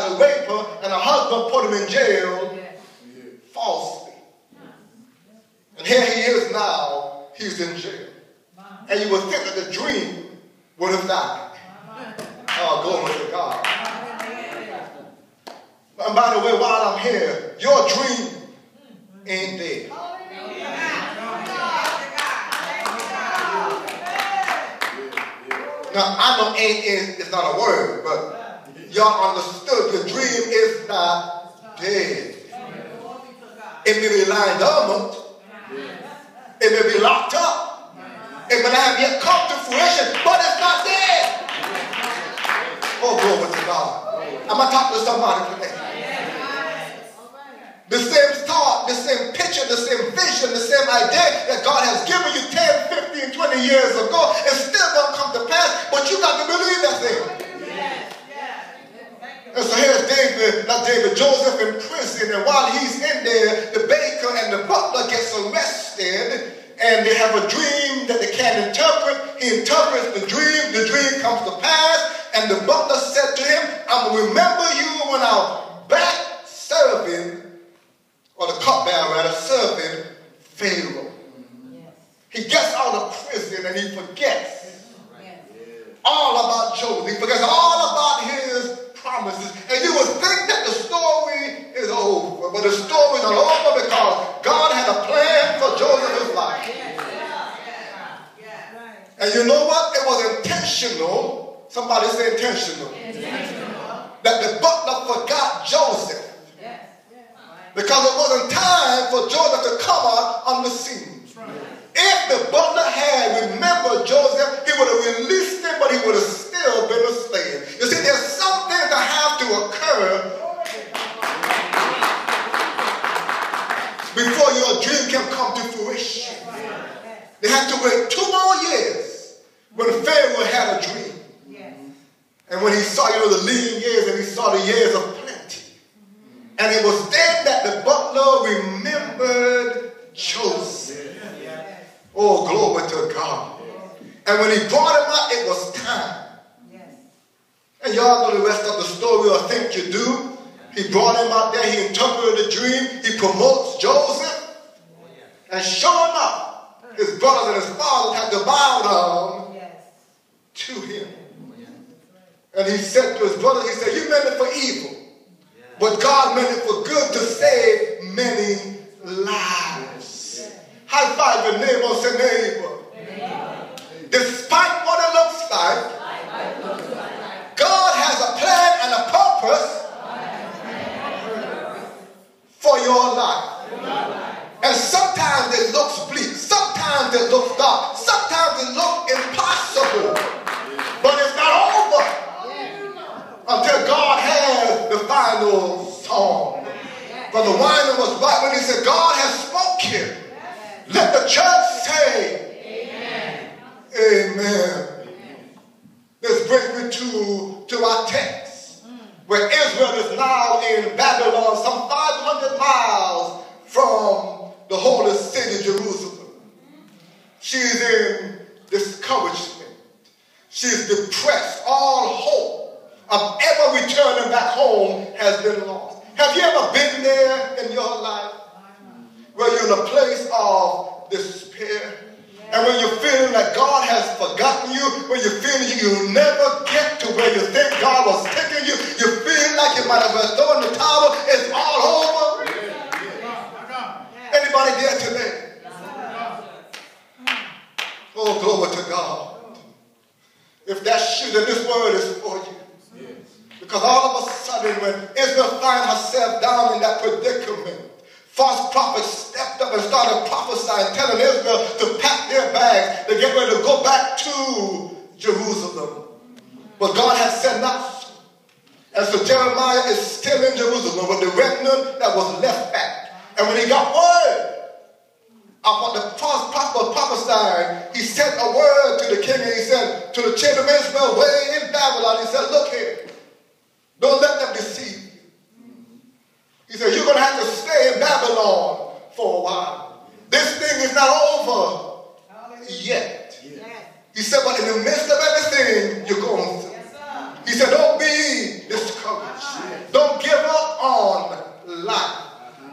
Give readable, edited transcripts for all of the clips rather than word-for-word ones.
the raper, and her husband put him in jail falsely. And here he is now, he's in jail. And you would think that the dream would have died. Oh, glory to God. And by the way, while I'm here, your dream ain't dead. Now, I know ain't is not a word, but y'all understood the dream is not dead. It may be lying dormant. It may be locked up. It may not have yet come to fruition, but it's not dead. Oh, glory to God. I'm going to talk to somebody today. The same thought, the same picture, the same vision, the same idea that God has given you 10, 15, 20 years ago is still going to come to pass, but you got to believe that thing. And so here's Joseph in prison, and while he's in there, the baker and the butler gets arrested, and they have a dream that they can't interpret. He interprets the dream comes to pass, and the butler said to him, I'm going to remember you when I'm back serving, or the cupbearer rather, serving Pharaoh. He gets out of prison and he forgets all about Joseph. He forgets all about his promises. And you would think that the story is over, but the story is not over because God had a plan for Joseph's life. And you know what? It was intentional. Somebody say intentional. That the butler forgot Joseph. Because it wasn't time for Joseph to come out on the scene. If the butler had remembered Joseph, he would have released him, but he would have still been a slave. You see, there's some things that have to occur before your dream can come to fruition. They had to wait 2 more years when Pharaoh had a dream. And when he saw the lean years and he saw the years of plenty. And it was then that the butler remembered Joseph. Oh, glory to God. And when he brought him out, it was time. And y'all know the rest of the story, or think you do. He brought him out there. He interpreted the dream. He promotes Joseph. And sure enough, his brothers and his fathers had to bow down to him. And he said to his brothers, he said, you meant it for evil. But God meant it for good to save many lives. High five your neighbor and say, neighbor. Despite what it looks like, God has a plan and a purpose for your life. And sometimes it looks bleak. Sometimes it looks dark. Sometimes it looks impossible. But it's not over until God has the final song. Brother Wyman was right when he said, God has spoken. Let the church say, Amen. Amen. This brings me to our text, where Israel is now in Babylon, some 500 miles from the holy city, Jerusalem. She's in discouragement. She's depressed. All hope of ever returning back home has been lost. Have you ever been there in your life where you're in a place of despair? And when you're feeling that God has forgotten you, when you're feeling you'll never get to where you think God was taking you, you feel like you might have been thrown in the towel, it's all over. Anybody there today? Oh, glory to God. If that's you, then this word is for you. Because all of a sudden, when Israel found herself down in that predicament, false prophets stepped up and started prophesying, telling Israel to pack their bags, to get ready to go back to Jerusalem. But God had said not so. And so Jeremiah is still in Jerusalem with the remnant that was left back. And when he got word of what the false prophet prophesied, he sent a word to the king, and he said to the children of Israel way in Babylon, he said, look here. Don't let them deceive you. He said, you're going to have to stay in Babylon for a while. This thing is not over yet. He said, but in the midst of everything you're going through, he said, don't be discouraged.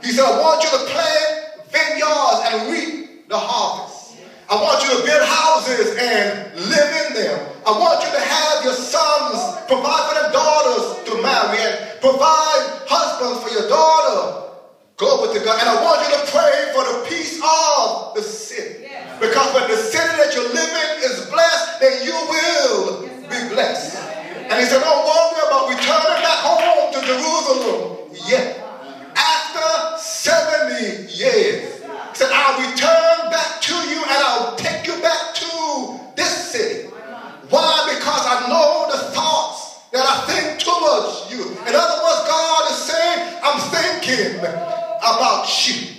He said, I want you to plant vineyards and reap the harvest. I want you to build houses and live in them. I want you to have your sons provide for their daughters to marry and provide husbands for your daughter. Glory to God. And I want you to pray for the peace of the city. Yeah. Because when the city that you live in is blessed, then you will be blessed. And he said, don't worry about returning back home to Jerusalem yet. After 70 years, he said, I'll return back to you and I'll take you back to this city. Why? Because I know the thoughts that I think towards you. In other words, God is saying, I'm thinking about you.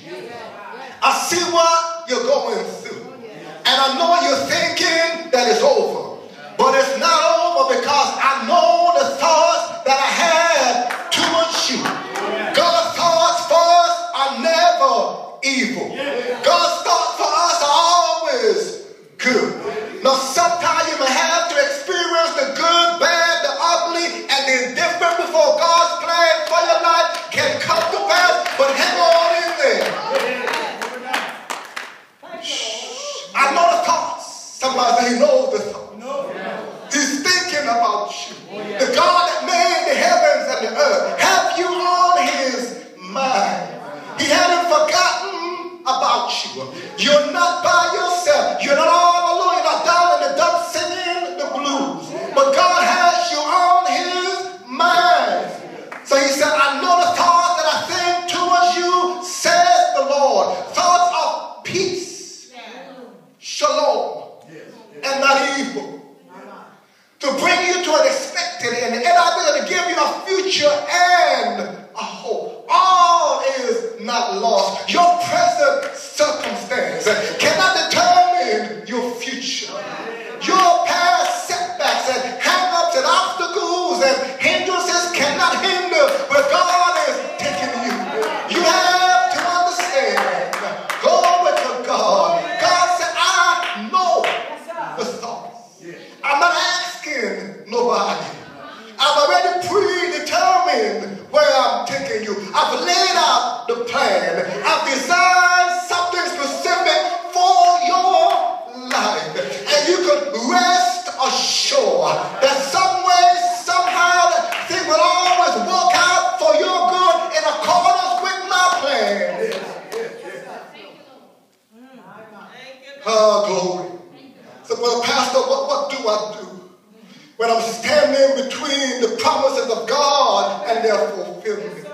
I see what you're going through. And I know you're thinking that it's over. But it's not over because I know the thoughts that I had towards you. God's thoughts for us are never evil. God's thoughts for us are always good. Now sometimes you may have to experience the good, bad, the ugly, and the indifferent before God's plan for your life can come to pass. But hang on in there. I know the thoughts. Somebody say he knows the thoughts. He's thinking about you. The God that made the heavens and the earth. Have you on his mind? He hadn't forgotten about you. You're not by yourself. You're not all alone. You're not down in the dump singing the blues. But God has you on his mind. So he said, I know the thoughts that I think towards you, says the Lord. Thoughts of peace, shalom, and not evil. To bring you to an expected end. And I'm going to give you a future and a hope. All is not lost. Your present circumstance cannot determine your future. Your past setbacks and hang-ups and obstacles and hindrances cannot hinder where God is taking you. You have to understand. Glory to God. God said, I know the thoughts. I'm not asking nobody. I've already predetermined where I'm taking you. I've laid out the plan. I've designed something specific for your life. And you can rest assured that some way, somehow, that thing will always work out for your good in accordance with my plan. Oh, glory. So, well, Pastor, what do I do when I'm standing between the promises of God and their fulfillment?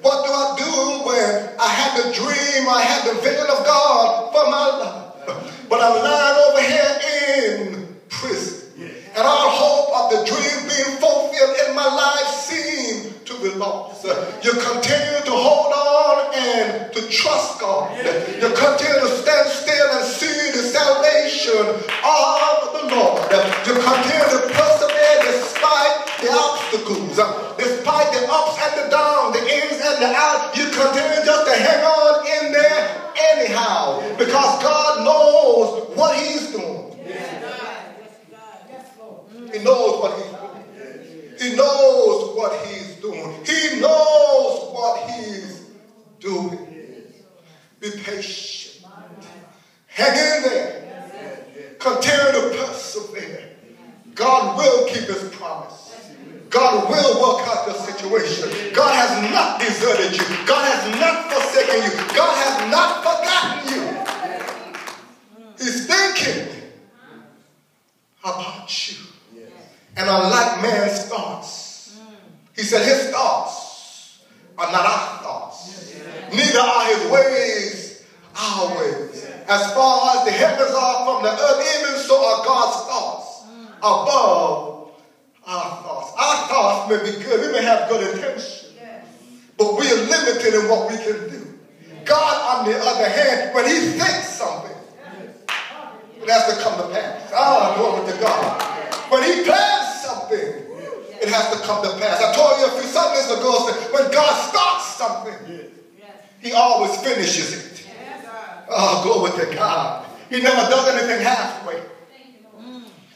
What do I do when I had the dream, I had the vision of God for my life, but I'm lying over here in prison, and all hope of the dream being fulfilled in my life seems to be lost? You continue to hold on and to trust God. You continue to stand still and see the salvation of the Lord. You continue to persevere despite the obstacles, despite the ups and the downs, the ins and the outs. You continue just to hang on in there anyhow, because God knows what he's doing. He knows what he's doing. He knows what he's doing. He knows what he's doing. Be patient. Hang in there. Continue to persevere. God will keep his promise. God will work out the situation. God has not deserted you. God has not forsaken you. God has not forgotten you. He's thinking about you. And unlike man's thoughts, he said his thoughts are not our thoughts. Neither are his ways our ways. As far as the heavens are from the earth, even so are God's thoughts above our thoughts. Our thoughts may be good. We may have good intentions, but we are limited in what we can do. God, on the other hand, when he thinks something, it has to come to pass. Oh, glory to God. When he plans something, it has to come to pass. I told you a few Sundays ago, when God starts something, he always finishes it. Oh, glory to God. He never does anything halfway.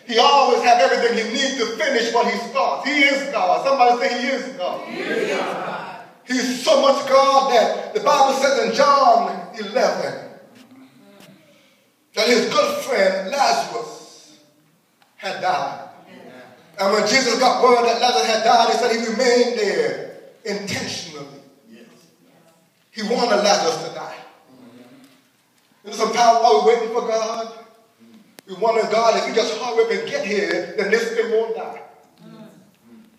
He always has everything he needs to finish what he starts. He is God. Somebody say he is God. He is God. He's so much God that the Bible says in John 11 that his good friend Lazarus had died. And when Jesus got word that Lazarus had died, he said he remained there intentionally. He wanted Lazarus to die. Sometimes while we're waiting for God, we wonder, God, if you just hurry up and get here, then this thing won't die.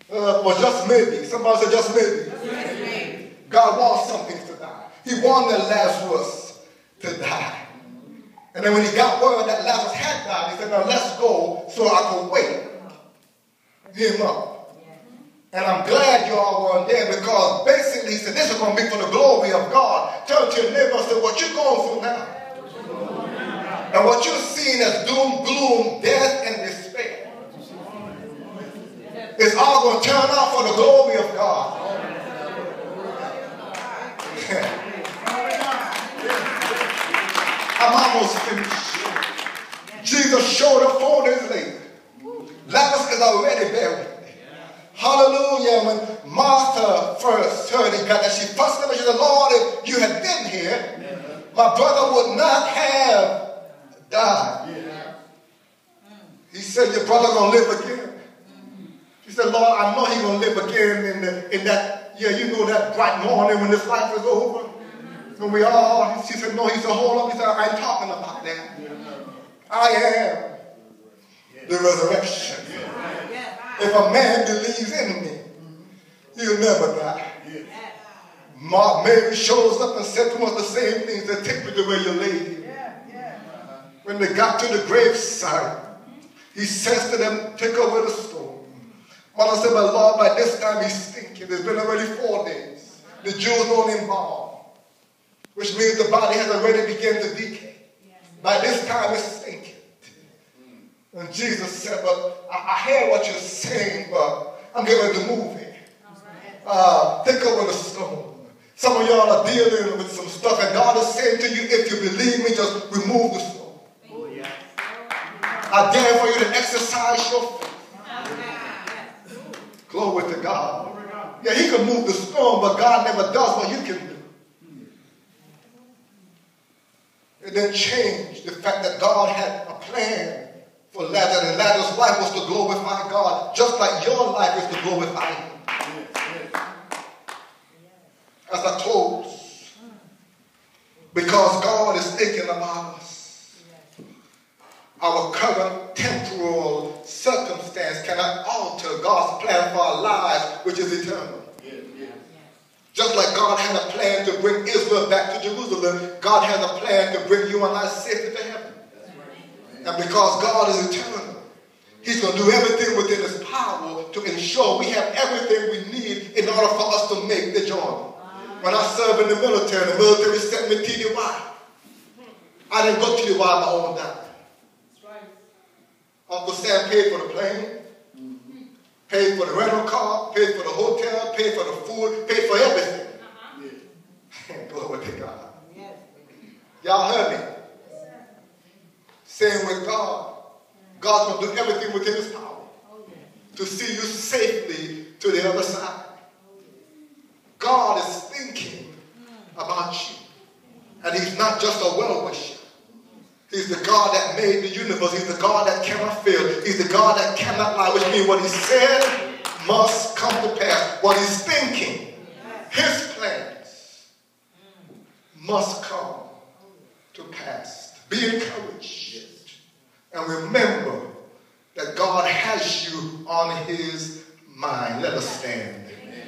Or just maybe. Somebody said just maybe. Just maybe. God wants some things to die. He wanted Lazarus to die. And then when he got word that Lazarus had died, he said, now let's go so I can wake him up. And I'm glad you all weren't there, because basically he said, this is going to be for the glory of God. Turn to your neighbor and say, what you going through now? And what you're seeing as doom, gloom, death, and despair, it's all going to turn out for the glory of God. I'm almost finished. Jesus showed up 4 days later. Lazarus is already buried. Hallelujah. When Martha first heard it, that she fussed him and she said, Lord, if you had been here, my brother would not have died. He said, your brother going to live again. He said, Lord, I know he's going to live again in that, that bright morning when this life is over. And we all, she said, no, he said, hold up. He said, I ain't talking about that. I am the resurrection. If a man believes in me, he'll never die. Mary shows up and said to us the same things, that take me to where you laid him. When they got to the graveside, he says to them, take away the stone. Mother said, but Lord, by this time he's stinking. It's been already 4 days. The Jews don't embalm, which means the body has already begun to decay. By this time it's stinking. And Jesus said, but I hear what you're saying, but I'm getting ready to move here. Take away the stone. Some of y'all are dealing with some stuff, and God is saying to you, if you believe me, just remove the stone. I dare for you to exercise your faith. Glory to God. Yeah, he can move the stone, but God never does what you can do. It didn't change the fact that God had a plan for Lazarus, and Lazarus' life was to glorify God, just like your life is to glorify him. As I close, because God is thinking about us, our current temporal circumstance cannot alter God's plan for our lives, which is eternal. Just like God had a plan to bring Israel back to Jerusalem, God has a plan to bring you and I safely to heaven. And because God is eternal, he's going to do everything within his power to ensure we have everything we need in order for us to make the journey. When I served in the military sent me TDY. I didn't go TDY on my own dime. Uncle Sam paid for the plane, paid for the rental car, paid for the hotel, paid for the food, paid for everything. Glory to God. Y'all heard me? Same with God. God's going to do everything within his power to see you safely to the other side. God is thinking about you. And he's not just a well-wisher. He's the God that made the universe. He's the God that cannot fail. He's the God that cannot lie, which means what he said must come to pass. What he's thinking, his plans must come to pass. Be encouraged. And remember that God has you on his mind. Let us stand. Amen.